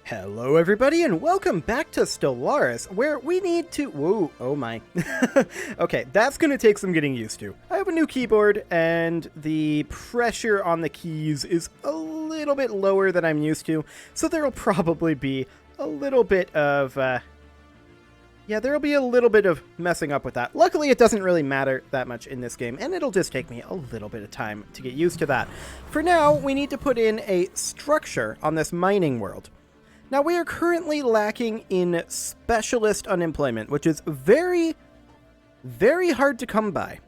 Hello everybody and welcome back to Stellaris, where we need to... Whoa, oh my. Okay, that's going to take some getting used to. I have a new keyboard and the pressure on the keys is a little bit lower than I'm used to, so there'll probably be a little bit of... there'll be a little bit of messing up with that. Luckily, it doesn't really matter that much in this game, and it'll just take me a little bit of time to get used to that. For now, we need to put in a structure on this mining world. Now, we are currently lacking in specialist unemployment, which is very, very hard to come by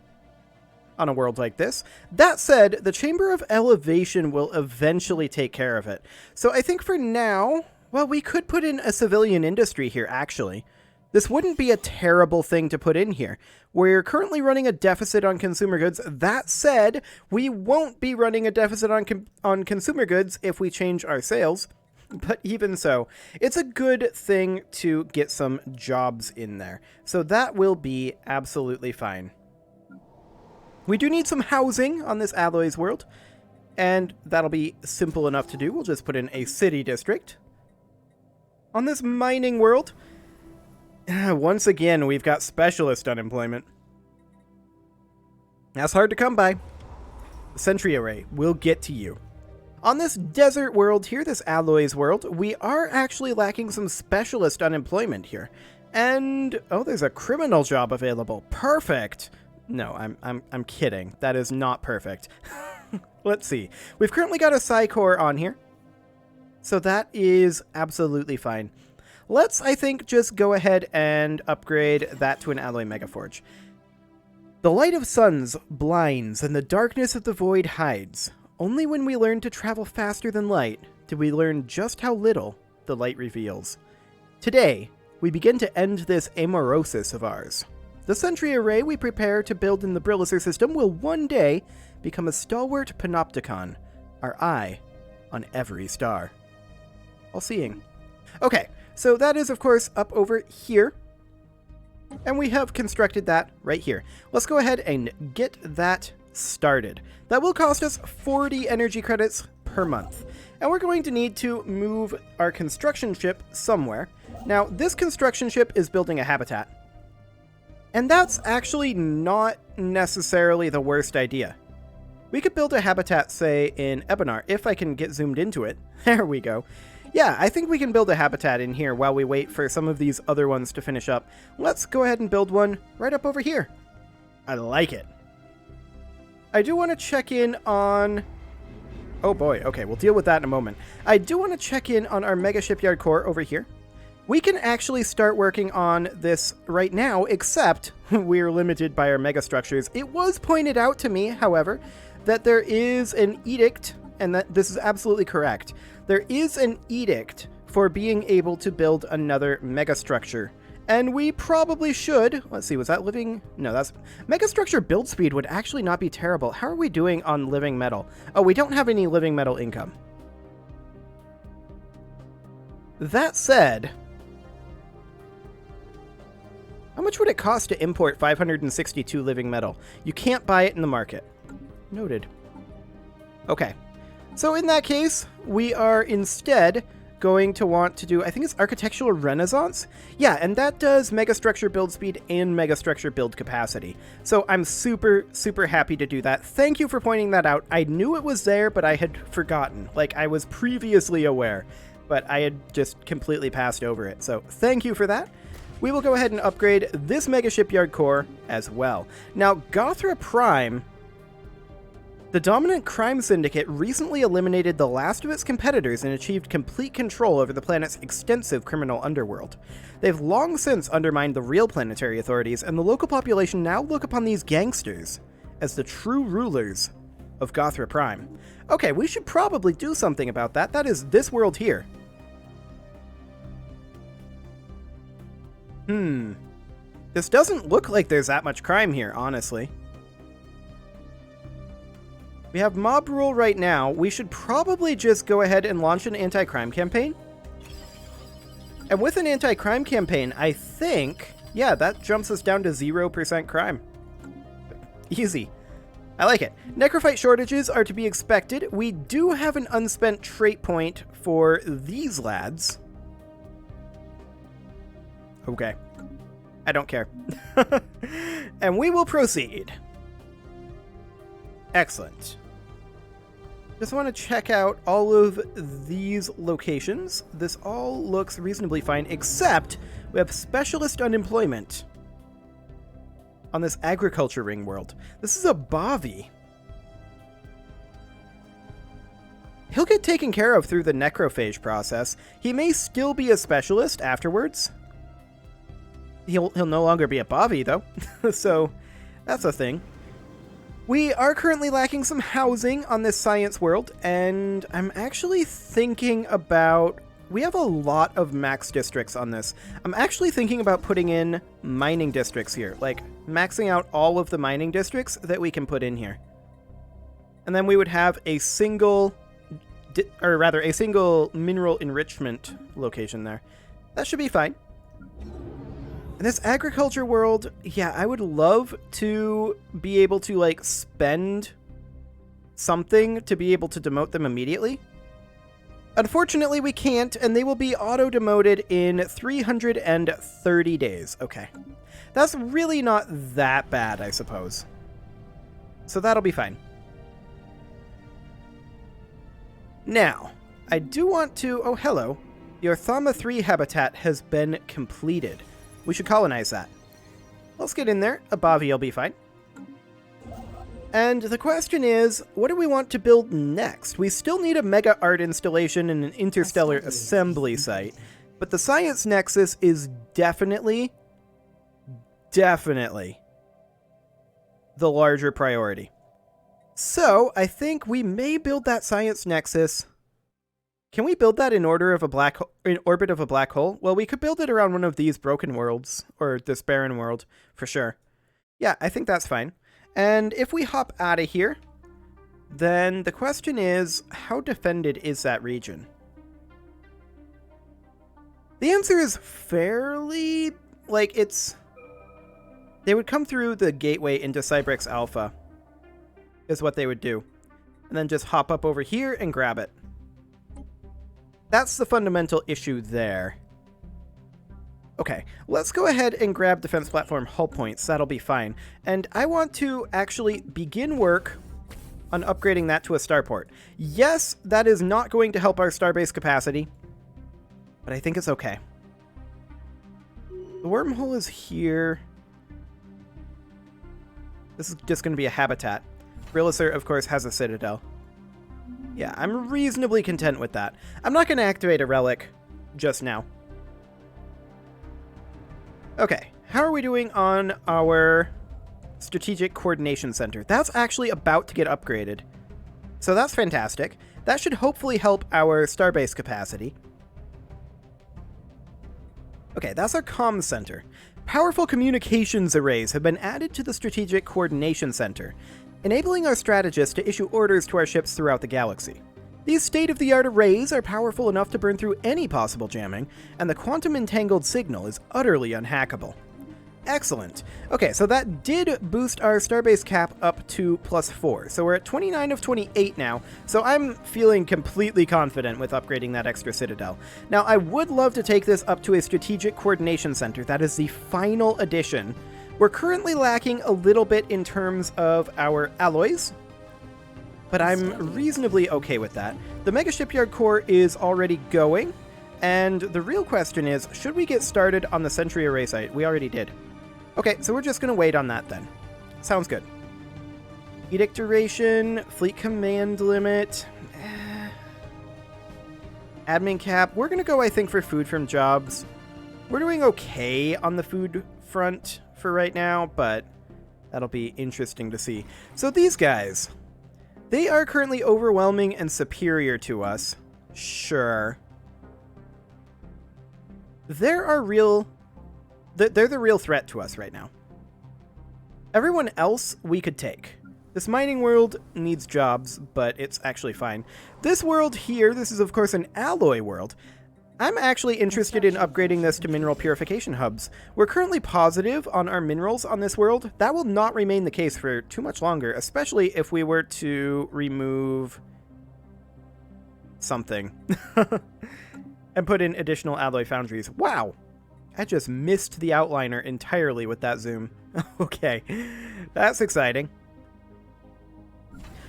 on a world like this. That said, the Chamber of Elevation will eventually take care of it. So I think for now, well, we could put in a civilian industry here, actually. This wouldn't be a terrible thing to put in here. We're currently running a deficit on consumer goods. That said, we won't be running a deficit on consumer goods if we change our sales. But even so, it's a good thing to get some jobs in there. So that will be absolutely fine. We do need some housing on this Alloys world, and that'll be simple enough to do. We'll just put in a city district. On this mining world, once again, we've got specialist unemployment. That's hard to come by. The Sentry Array will get to you. On this desert world here, this Alloys world, we are actually lacking some specialist unemployment here. And, oh, there's a criminal job available. Perfect! No, I'm kidding. That is not perfect. Let's see. We've currently got a Psy-Core on here. So that is absolutely fine. Let's, I think, just go ahead and upgrade that to an Alloy Megaforge. The light of suns blinds and the darkness of the void hides. Only when we learn to travel faster than light do we learn just how little the light reveals. Today, we begin to end this amaurosis of ours. The Sentry Array we prepare to build in the Brilliser system will one day become a stalwart panopticon, our eye on every star. All seeing. Okay, so that is of course up over here. And we have constructed that right here. Let's go ahead and get that started. That will cost us 40 energy credits per month. And we're going to need to move our construction ship somewhere. Now, this construction ship is building a habitat. And that's actually not necessarily the worst idea. We could build a habitat, say, in Ebenar, if I can get zoomed into it. There we go. Yeah, I think we can build a habitat in here while we wait for some of these other ones to finish up. Let's go ahead and build one right up over here. I like it. I do want to check in on... Oh boy, okay, we'll deal with that in a moment. I do want to check in on our Mega Shipyard core over here. We can actually start working on this right now, except we're limited by our megastructures. It was pointed out to me, however, that there is an edict, and that this is absolutely correct. There is an edict for being able to build another megastructure. And we probably should. Let's see, was that living? No, that's... Megastructure build speed would actually not be terrible. How are we doing on living metal? Oh, we don't have any living metal income. That said... How much would it cost to import 562 living metal? You can't buy it in the market. Noted. Okay. So in that case, we are instead going to want to do, I think it's Architectural Renaissance? Yeah, and that does megastructure build speed and megastructure build capacity. So I'm super, super happy to do that. Thank you for pointing that out. I knew it was there, but I had forgotten. Like, I was previously aware, but I had just completely passed over it. So thank you for that. We will go ahead and upgrade this Mega Shipyard core as well. Now, Gothra Prime... The dominant crime syndicate recently eliminated the last of its competitors and achieved complete control over the planet's extensive criminal underworld. They've long since undermined the real planetary authorities, and the local population now look upon these gangsters as the true rulers of Gothra Prime. Okay, we should probably do something about that. That is this world here. This doesn't look like there's that much crime here, honestly. We have mob rule right now. We should probably just go ahead and launch an anti-crime campaign. And with an anti-crime campaign, I think, yeah, that jumps us down to 0% crime. Easy. I like it. Necrophyte shortages are to be expected. We do have an unspent trait point for these lads. Okay. I don't care. And we will proceed. Excellent. Just want to check out all of these locations. This all looks reasonably fine, except we have specialist unemployment on this agriculture ring world. This is a Bavi. He'll get taken care of through the necrophage process. He may still be a specialist afterwards. He'll no longer be a Bavi, though. So, that's a thing. We are currently lacking some housing on this science world, and I'm actually thinking about... We have a lot of max districts on this. I'm actually thinking about putting in mining districts here. Like, maxing out all of the mining districts that we can put in here. And then we would have a single... or rather, a single mineral enrichment location there. That should be fine. In this agriculture world, yeah, I would love to be able to, like, spend something to be able to demote them immediately. Unfortunately, we can't, and they will be auto-demoted in 330 days. Okay. That's really not that bad, I suppose. So that'll be fine. Now, I do want to... Oh, hello. Your Thama 3 habitat has been completed. We should colonize that. Let's get in there. A Bavi will be fine. And the question is, what do we want to build next? We still need a mega art installation and an interstellar assembly site. But the Science Nexus is definitely the larger priority. So, I think we may build that Science Nexus. Can we build that in orbit of a black hole? Well, we could build it around one of these broken worlds, or this barren world, for sure. Yeah, I think that's fine. And if we hop out of here, then the question is, how defended is that region? The answer is fairly, like, it's... They would come through the gateway into Cybrex Alpha, is what they would do. And then just hop up over here and grab it. That's the fundamental issue there. Okay, let's go ahead and grab defense platform hull points. That'll be fine. And I want to actually begin work on upgrading that to a starport. Yes, that is not going to help our starbase capacity, but I think it's okay. The wormhole is here. This is just going to be a habitat. Brilliser, of course, has a citadel. Yeah, I'm reasonably content with that. I'm not going to activate a relic just now. Okay, how are we doing on our Strategic Coordination Center? That's actually about to get upgraded. So that's fantastic. That should hopefully help our starbase capacity. Okay, that's our comms center. Powerful communications arrays have been added to the Strategic Coordination Center, enabling our strategists to issue orders to our ships throughout the galaxy. These state-of-the-art arrays are powerful enough to burn through any possible jamming, and the quantum-entangled signal is utterly unhackable. Excellent. Okay, so that did boost our starbase cap up to +4, so we're at 29 of 28 now, so I'm feeling completely confident with upgrading that extra citadel. Now, I would love to take this up to a Strategic Coordination Center. That is the final addition. We're currently lacking a little bit in terms of our alloys, but I'm reasonably okay with that. The Mega Shipyard Core is already going, and the real question is, should we get started on the Sentry Array site? We already did. Okay, so we're just going to wait on that then. Sounds good. Edict duration, fleet command limit, admin cap. We're going to go, I think, for food from jobs. We're doing okay on the food front for right now, but that'll be interesting to see. So these guys, they are currently overwhelming and superior to us. Sure. They're the real threat to us right now. Everyone else we could take. This mining world needs jobs, but it's actually fine. This world here, this is of course an alloy world. I'm actually interested in upgrading this to mineral purification hubs. We're currently positive on our minerals on this world. That will not remain the case for too much longer, especially if we were to remove something and put in additional alloy foundries. Wow. I just missed the outliner entirely with that zoom. Okay, that's exciting.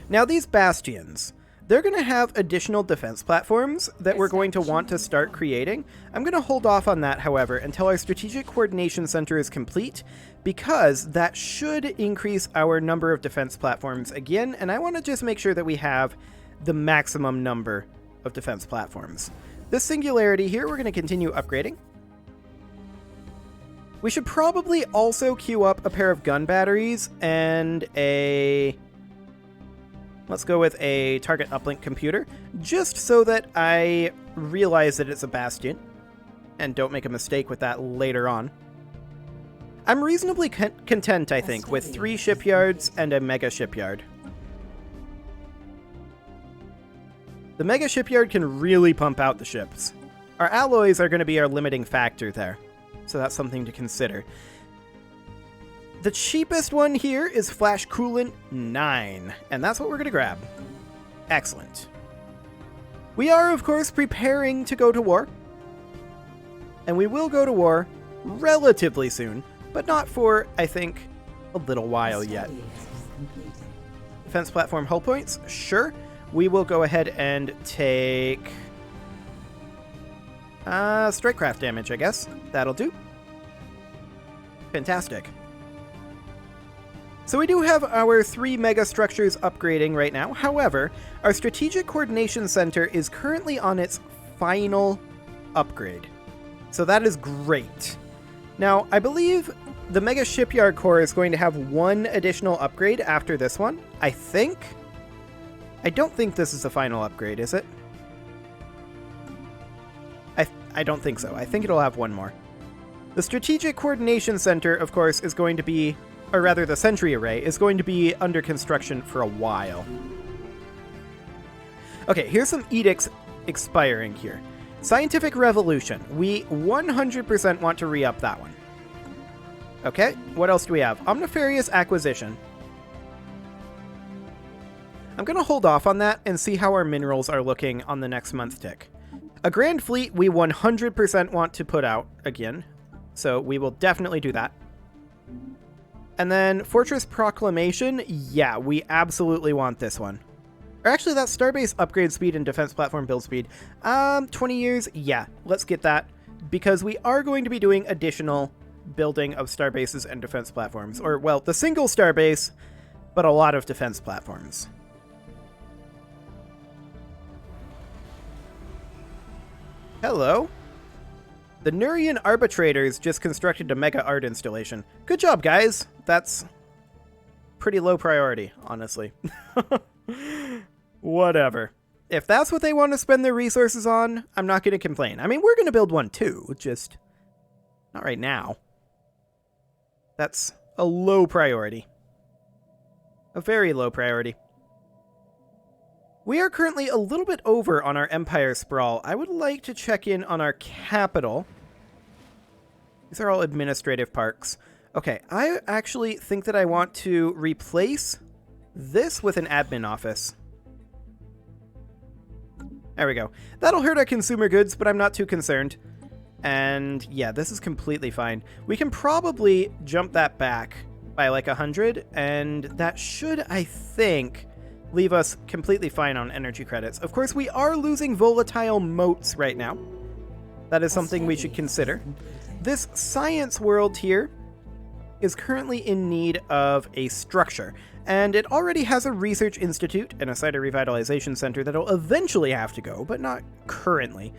Now these bastions, they're going to have additional defense platforms that we're going to want to start creating. I'm going to hold off on that, however, until our Strategic Coordination Center is complete, because that should increase our number of defense platforms again, and I want to just make sure that we have the maximum number of defense platforms. This singularity here, we're going to continue upgrading. We should probably also queue up a pair of gun batteries and a... let's go with a target uplink computer, just so that I realize that it's a bastion, and don't make a mistake with that later on. I'm reasonably content, I think, with 3 shipyards and a mega shipyard. The mega shipyard can really pump out the ships. Our alloys are going to be our limiting factor there, so that's something to consider. The cheapest one here is Flash Coolant 9, and that's what we're going to grab. Excellent. We are, of course, preparing to go to war, and we will go to war relatively soon, but not for, I think, a little while yet. Defense platform hull points? Sure. We will go ahead and take strikecraft damage, I guess. That'll do. Fantastic. So we do have our 3 megastructures upgrading right now. However, our Strategic Coordination Center is currently on its final upgrade. So that is great. Now, I believe the Mega Shipyard Core is going to have 1 additional upgrade after this one, I think. I don't think this is the final upgrade, is it? I don't think so. I think it'll have 1 more. The Strategic Coordination Center, of course, is going to be, or rather the Sentry Array, is going to be under construction for a while. Okay, here's some edicts expiring here. Scientific Revolution. We 100% want to re-up that one. Okay, what else do we have? Omnifarious Acquisition. I'm going to hold off on that and see how our minerals are looking on the next month tick. A Grand Fleet we 100% want to put out again, so we will definitely do that. And then Fortress Proclamation, yeah, we absolutely want this one. Or actually, that's Starbase upgrade speed and defense platform build speed. 20 years, yeah, let's get that, because we are going to be doing additional building of starbases and defense platforms. Or, well, the single starbase, but a lot of defense platforms. Hello. The Nurian Arbitrators just constructed a mega art installation. Good job, guys. That's pretty low priority, honestly. Whatever. If that's what they want to spend their resources on, I'm not going to complain. I mean, we're going to build one too, just not right now. That's a low priority. A very low priority. We are currently a little bit over on our Empire Sprawl. I would like to check in on our capital. These are all administrative parks. Okay, I actually think that I want to replace this with an admin office. There we go. That'll hurt our consumer goods, but I'm not too concerned. And yeah, this is completely fine. We can probably jump that back by like 100, and that should, I think, leave us completely fine on energy credits. Of course, we are losing volatile motes right now. That is something we should consider. This science world here is currently in need of a structure, and it already has a research institute and a site revitalization center that'll eventually have to go, but not currently.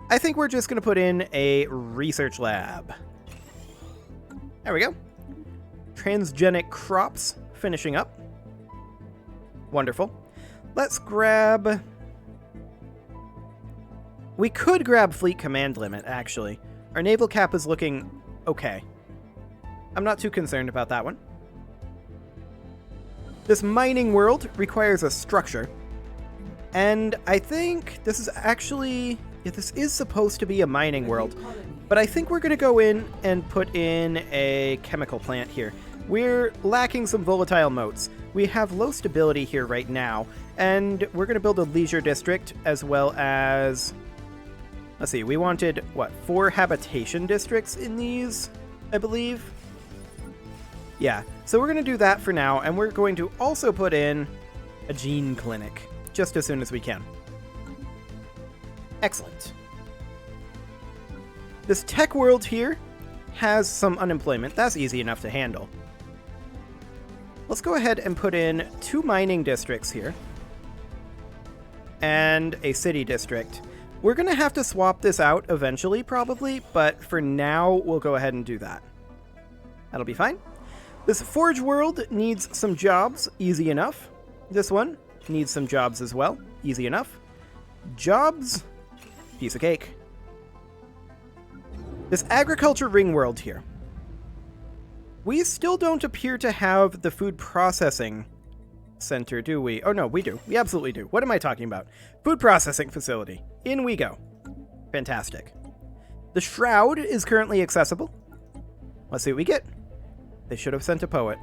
I think we're just going to put in a research lab. There we go. Transgenic crops finishing up. Wonderful. Let's grab... We could grab Fleet Command Limit, actually. Our naval cap is looking okay. I'm not too concerned about that one. This mining world requires a structure. And I think this is actually... Yeah, this is supposed to be a mining world. But I think we're going to go in and put in a chemical plant here. We're lacking some volatile motes. We have low stability here right now, and we're going to build a leisure district as well as Let's see, we wanted, what, 4 habitation districts in these, I believe? Yeah, so we're going to do that for now, and we're going to also put in a gene clinic, just as soon as we can. Excellent. This tech world here has some unemployment. That's easy enough to handle. Let's go ahead and put in 2 mining districts here. And a city district. We're going to have to swap this out eventually, probably, but for now, we'll go ahead and do that. That'll be fine. This forge world needs some jobs, easy enough. This one needs some jobs as well, easy enough. Jobs, piece of cake. This agriculture ring world here. We still don't appear to have the food processing center, do we? Oh no, we do. We absolutely do. What am I talking about? Food processing facility. In we go. Fantastic. The shroud is currently accessible. Let's see what we get. They should have sent a poet.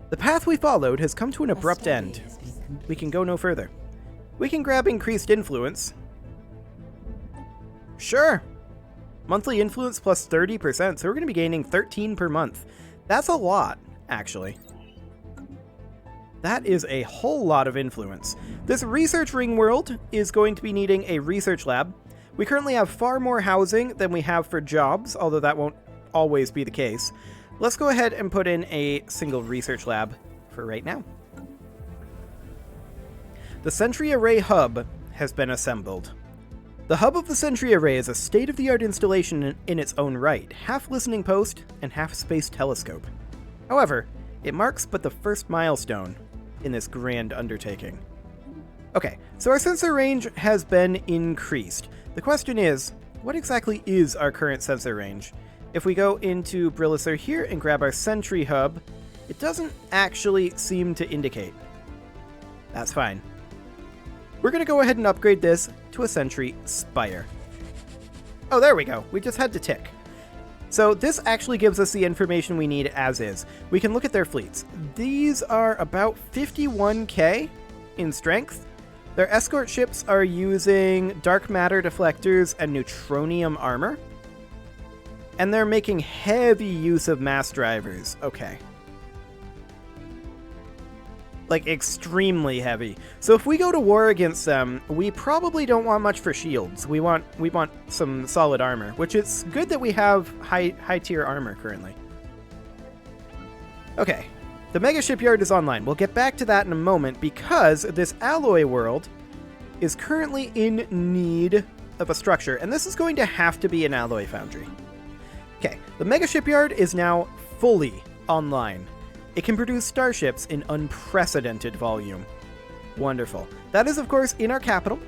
The path we followed has come to an abrupt end. We can go no further. We can grab increased influence. Sure. Monthly influence plus 30%, so we're going to be gaining 13 per month. That's a lot, actually. That is a whole lot of influence. This research ring world is going to be needing a research lab. We currently have far more housing than we have for jobs, although that won't always be the case. Let's go ahead and put in a single research lab for right now. The Sentry Array Hub has been assembled. The hub of the Sentry Array is a state-of-the-art installation in its own right, half listening post and half space telescope. However, it marks but the first milestone in this grand undertaking. Okay, so our sensor range has been increased. The question is, what exactly is our current sensor range? If we go into Brilliser here and grab our Sentry Hub, it doesn't actually seem to indicate. That's fine. We're going to go ahead and upgrade this to a Sentry Spire. Oh, there we go. We just had to tick. So this actually gives us the information we need as is. We can look at their fleets. These are about 51k in strength. Their escort ships are using dark matter deflectors and neutronium armor. And they're making heavy use of mass drivers. Okay. Like, extremely heavy. So if we go to war against them, we probably don't want much for shields. We want some solid armor, which it's good that we have high tier armor currently. Okay, the mega shipyard is online. We'll get back to that in a moment because this alloy world is currently in need of a structure, and this is going to have to be an alloy foundry. Okay, the mega shipyard is now fully online. It can produce starships in unprecedented volume. Wonderful. That is, of course, in our capital.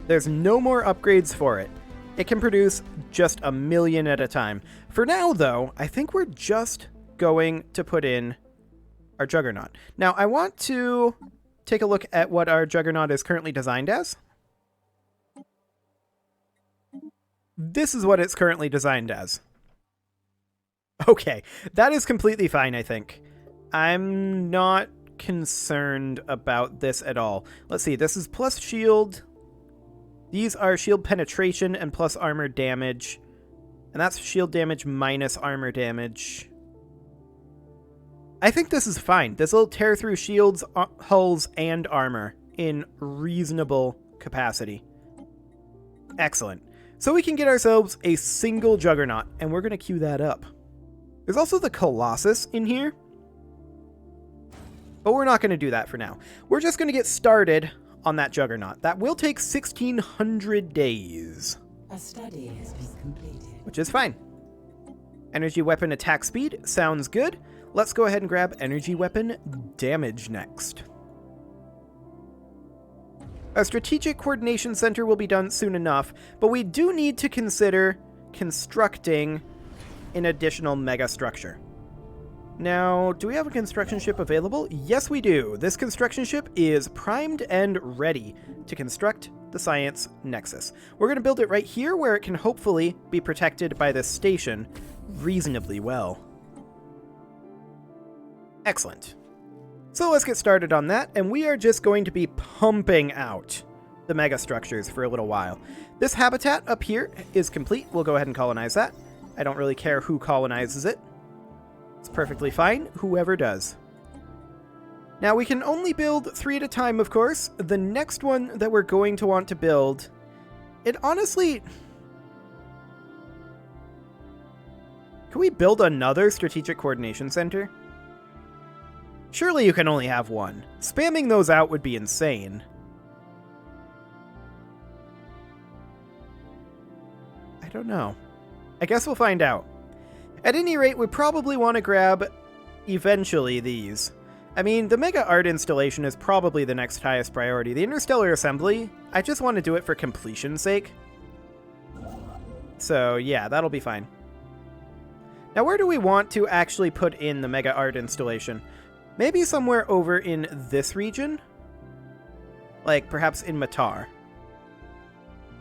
There's no more upgrades for it. It can produce just 1 million at a time. For now, though, I think we're just going to put in our Juggernaut. Now, I want to take a look at what our Juggernaut is currently designed as. This is what it's currently designed as. Okay, that is completely fine, I think. I'm not concerned about this at all. Let's see, this is plus shield. These are shield penetration and plus armor damage. And that's shield damage minus armor damage. I think this is fine. This will tear through shields, hulls, and armor in reasonable capacity. Excellent. So we can get ourselves a single Juggernaut, and we're going to queue that up. There's also the Colossus in here, but we're not going to do that for now. We're just going to get started on that Juggernaut. That will take 1,600 days. A study has been completed. Which is fine. Energy weapon attack speed sounds good. Let's go ahead and grab energy weapon damage next. A strategic coordination center will be done soon enough, but we do need to consider constructing an additional megastructure. Now, do we have a construction ship available? Yes, we do. This construction ship is primed and ready to construct the Science Nexus. We're going to build it right here where it can hopefully be protected by this station reasonably well. Excellent. So let's get started on that, and we are just going to be pumping out the megastructures for a little while. This habitat up here is complete. We'll go ahead and colonize that. I don't really care who colonizes it. It's perfectly fine, whoever does. Now, we can only build 3 at a time, of course. The next one that we're going to want to build, it honestly... Can we build another strategic coordination center? Surely you can only have one. Spamming those out would be insane. I don't know. I guess we'll find out. At any rate, we probably want to grab, eventually, these. I mean, the Mega Art installation is probably the next highest priority. The Interstellar Assembly, I just want to do it for completion's sake. So, yeah, that'll be fine. Now, where do we want to actually put in the Mega Art installation? Maybe somewhere over in this region? Like, perhaps in Matar.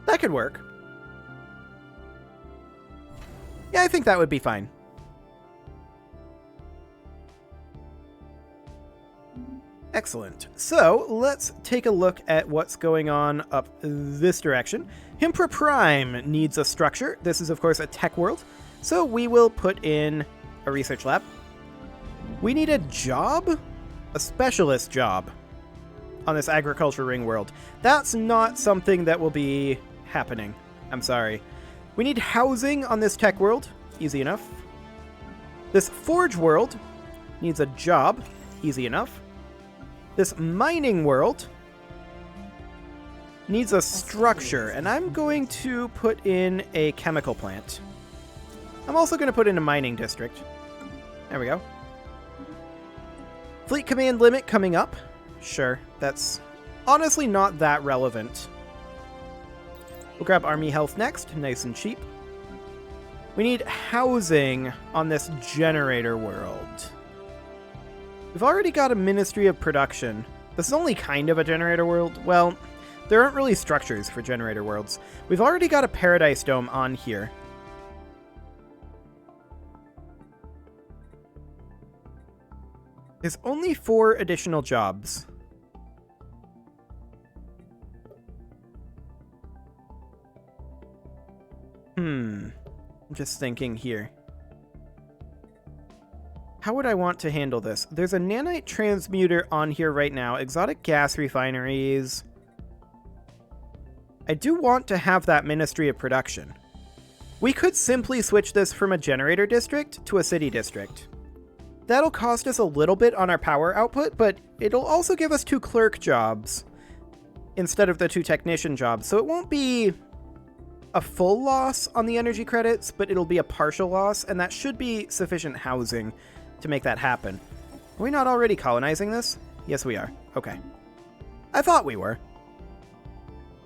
That could work. Yeah, I think that would be fine. Excellent. So, let's take a look at what's going on up this direction. Himpra Prime needs a structure. This is, of course, a tech world. So we will put in a research lab. We need a job? A specialist job on this agriculture ring world. That's not something that will be happening. I'm sorry. We need housing on this tech world. Easy enough. This forge world needs a job. Easy enough. This mining world needs a structure, and I'm going to put in a chemical plant. I'm also going to put in a mining district. There we go. Fleet command limit coming up. Sure, that's honestly not that relevant. We'll grab army health next, nice and cheap. We need housing on this generator world. We've already got a Ministry of Production. This is only kind of a generator world. Well, there aren't really structures for generator worlds. We've already got a Paradise Dome on here. There's only 4 additional jobs. I'm just thinking here. How would I want to handle this? There's a nanite transmuter on here right now. Exotic gas refineries. I do want to have that Ministry of Production. We could simply switch this from a generator district to a city district. That'll cost us a little bit on our power output, but it'll also give us 2 clerk jobs instead of the 2 technician jobs. So it won't be a full loss on the energy credits, but it'll be a partial loss, and that should be sufficient housing to make that happen. Are we not already colonizing this? Yes, we are. Okay. I thought we were.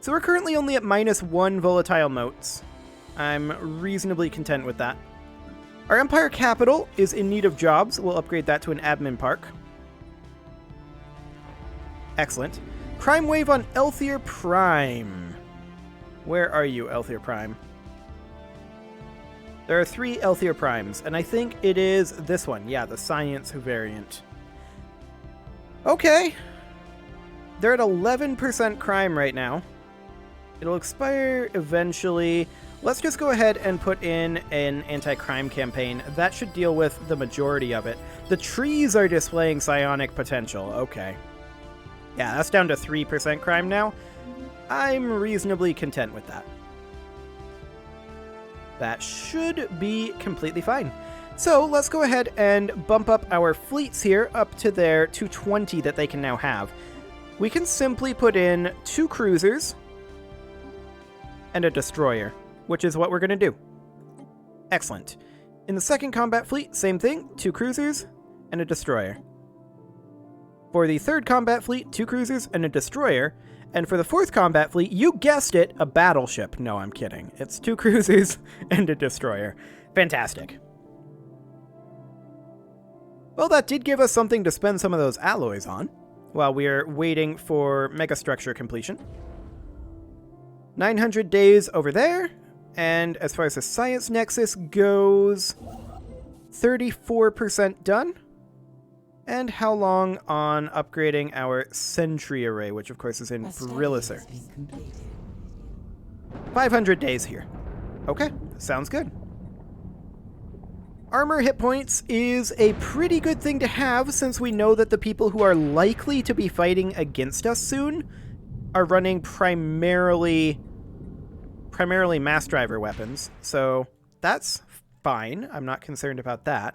So we're currently only at -1 volatile motes. I'm reasonably content with that. Our Empire capital is in need of jobs. We'll upgrade that to an admin park. Excellent. Crime wave on Elthier Prime. Where are you, Elthier Prime? There are 3 Elthier Primes, and I think it is this one. Yeah, the science variant. Okay. They're at 11% crime right now. It'll expire eventually. Let's just go ahead and put in an anti-crime campaign. That should deal with the majority of it. The trees are displaying psionic potential. Okay. Yeah, that's down to 3% crime now. I'm reasonably content with that. That should be completely fine. So let's go ahead and bump up our fleets here up to their 220 that they can now have. We can simply put in 2 cruisers and a destroyer, which is what we're going to do. Excellent. In the second combat fleet, same thing, 2 cruisers and a destroyer. For the third combat fleet, 2 cruisers and a destroyer. And for the fourth combat fleet, you guessed it, a battleship. No, I'm kidding. It's 2 cruisers and a destroyer. Fantastic. Well, that did give us something to spend some of those alloys on while we're waiting for megastructure completion. 900 days over there. And as far as the science nexus goes, 34% done. And how long on upgrading our sentry array, which of course is in A study Brillisar? has been completed. 500 days here. Okay, sounds good. Armor hit points is a pretty good thing to have since we know that the people who are likely to be fighting against us soon are running primarily mass driver weapons. So that's fine. I'm not concerned about that.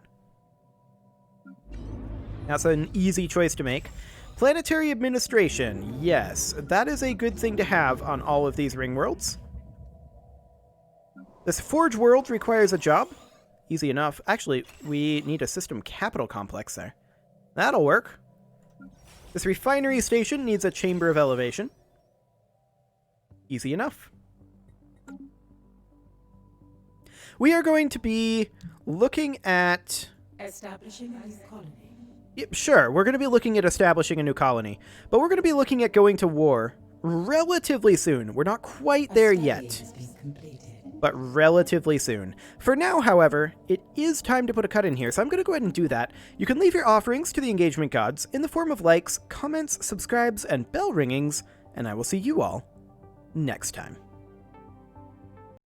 That's an easy choice to make. Planetary administration. Yes, that is a good thing to have on all of these ring worlds. This Forge world requires a job. Easy enough. Actually, we need a system capital complex there. That'll work. This refinery station needs a chamber of elevation. Easy enough. We are going to be looking at... Establishing a new colony. Yep, sure, we're going to be looking at establishing a new colony, but we're going to be looking at going to war relatively soon. We're not quite there yet, but relatively soon. For now, however, it is time to put a cut in here, so I'm going to go ahead and do that. You can leave your offerings to the engagement gods in the form of likes, comments, subscribes, and bell ringings, and I will see you all next time.